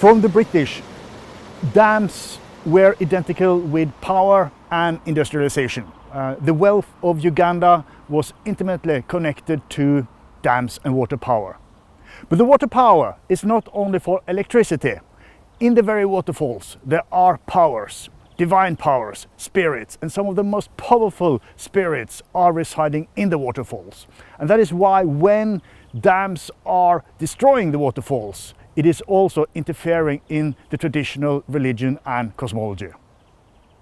From the British, dams were identical with power and industrialization. The wealth of Uganda was intimately connected to dams and water power. But the water power is not only for electricity. In the very waterfalls there are powers, divine powers, spirits, and some of the most powerful spirits are residing in the waterfalls. And that is why when dams are destroying the waterfalls, it is also interfering in the traditional religion and cosmology.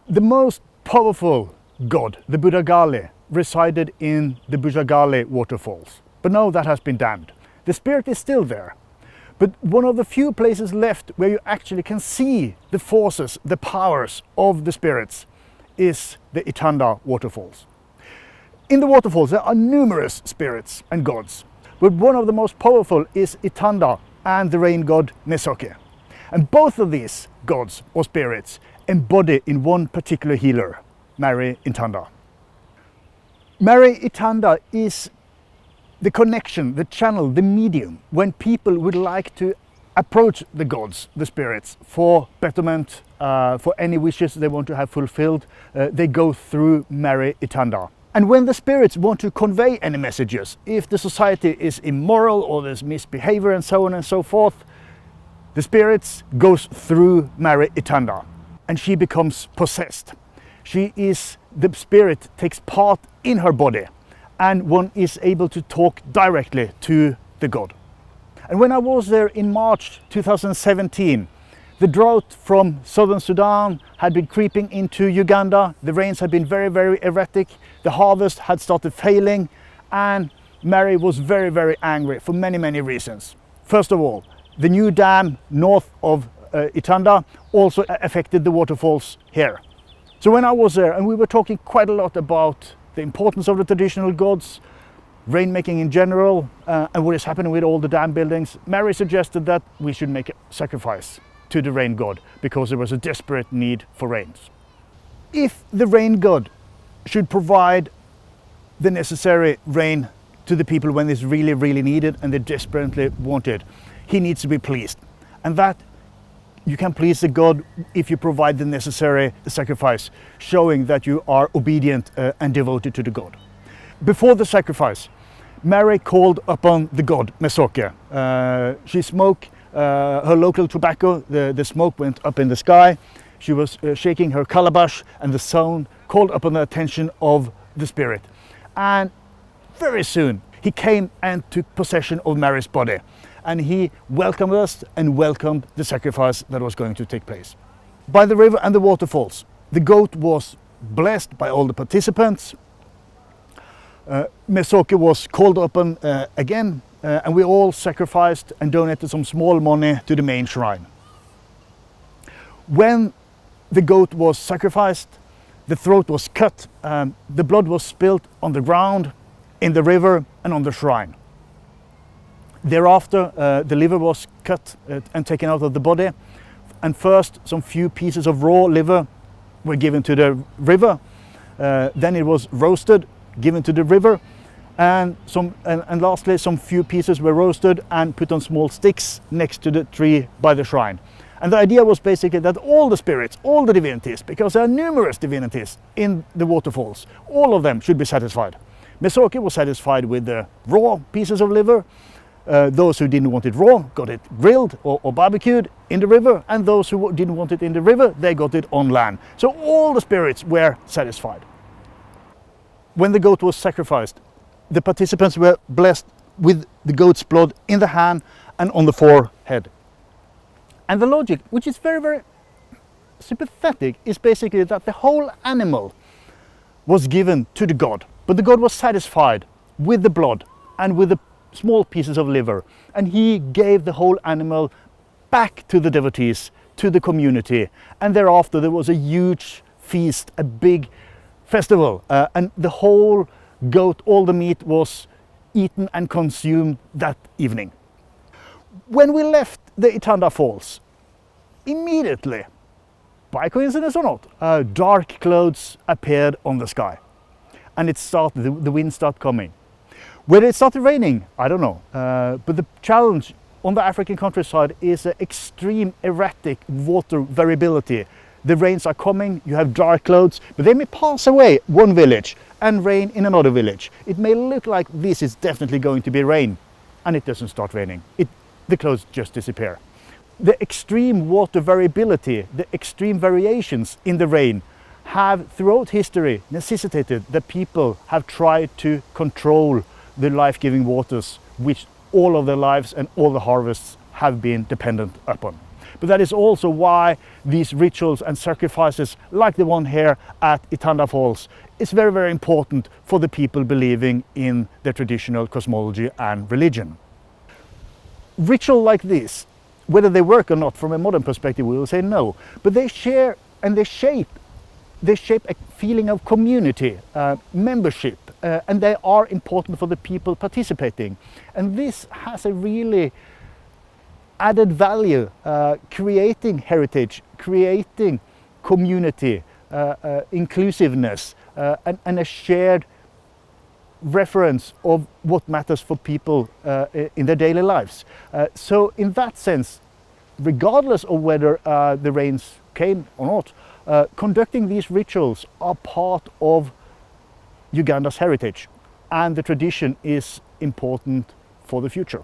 The most powerful god, the Buddha Kali, resided in the Buddha waterfalls. But now that has been dammed. The spirit is still there. But one of the few places left where you actually can see the forces, the powers of the spirits is the Itanda waterfalls. In the waterfalls there are numerous spirits and gods, but one of the most powerful is Itanda and the rain god Mesoke. And both of these gods or spirits embody in one particular healer, Mary Itanda. Mary Itanda is the connection, the channel, the medium, when people would like to approach the gods, the spirits, for betterment, for any wishes they want to have fulfilled, they go through Mary Itanda. And when the spirits want to convey any messages, if the society is immoral or there's misbehavior and so on and so forth, the spirits goes through Mary Itanda and she becomes possessed. The spirit takes part in her body and one is able to talk directly to the god. And when I was there in March 2017, the drought from southern Sudan had been creeping into Uganda. The rains had been very, very erratic. The harvest had started failing and Mary was very, very angry for many, many reasons. First of all, the new dam north of Itanda also affected the waterfalls here. So when I was there, and we were talking quite a lot about the importance of the traditional gods, rainmaking in general, and what is happening with all the dam buildings, Mary suggested that we should make a sacrifice to the rain god because there was a desperate need for rains. If the rain god should provide the necessary rain to the people when it's really, really needed and they desperately want it, he needs to be pleased. And that you can please the god if you provide the necessary sacrifice, showing that you are obedient and devoted to the god. Before the sacrifice, Mary called upon the god Mesoke. She smoked her local tobacco, the smoke went up in the sky. She was shaking her calabash and the sound called upon the attention of the spirit. And very soon he came and took possession of Mary's body. And he welcomed us and welcomed the sacrifice that was going to take place. By the river and the waterfalls, the goat was blessed by all the participants. Mesoke was called upon again, and we all sacrificed and donated some small money to the main shrine. When the goat was sacrificed, the throat was cut, the blood was spilled on the ground, in the river and on the shrine. Thereafter, the liver was cut and taken out of the body, and first some few pieces of raw liver were given to the river, then it was roasted, given to the river, and lastly some few pieces were roasted and put on small sticks next to the tree by the shrine. And the idea was basically that all the spirits, all the divinities, because there are numerous divinities in the waterfalls, all of them should be satisfied. Mesoke was satisfied with the raw pieces of liver. Those who didn't want it raw got it grilled or barbecued in the river, and those who didn't want it in the river, they got it on land. So all the spirits were satisfied. When the goat was sacrificed, the participants were blessed with the goat's blood in the hand and on the forehead. And the logic, which is very, very sympathetic, is basically that the whole animal was given to the god, but the god was satisfied with the blood and with the small pieces of liver, and he gave the whole animal back to the devotees, to the community, and thereafter there was a huge feast, a big festival, and the whole goat, all the meat was eaten and consumed that evening. When we left the Itanda Falls, immediately, by coincidence or not, dark clouds appeared on the sky, and the wind started coming. Whether it started raining, I don't know, but the challenge on the African countryside is an extreme erratic water variability. The rains are coming, you have dry clouds, but they may pass away one village and rain in another village. It may look like this is definitely going to be rain, and it doesn't start raining. The clouds just disappear. The extreme water variability, the extreme variations in the rain have throughout history necessitated that people have tried to control the life-giving waters which all of their lives and all the harvests have been dependent upon. But that is also why these rituals and sacrifices, like the one here at Itanda Falls, is very, very important for the people believing in the traditional cosmology and religion. Ritual like this, whether they work or not from a modern perspective, we will say no, but they share and they shape a feeling of community, membership, and they are important for the people participating. And this has a really added value, creating heritage, creating community, inclusiveness, and a shared reference of what matters for people in their daily lives. So in that sense, regardless of whether the rains came or not, conducting these rituals are part of Uganda's heritage, and the tradition is important for the future.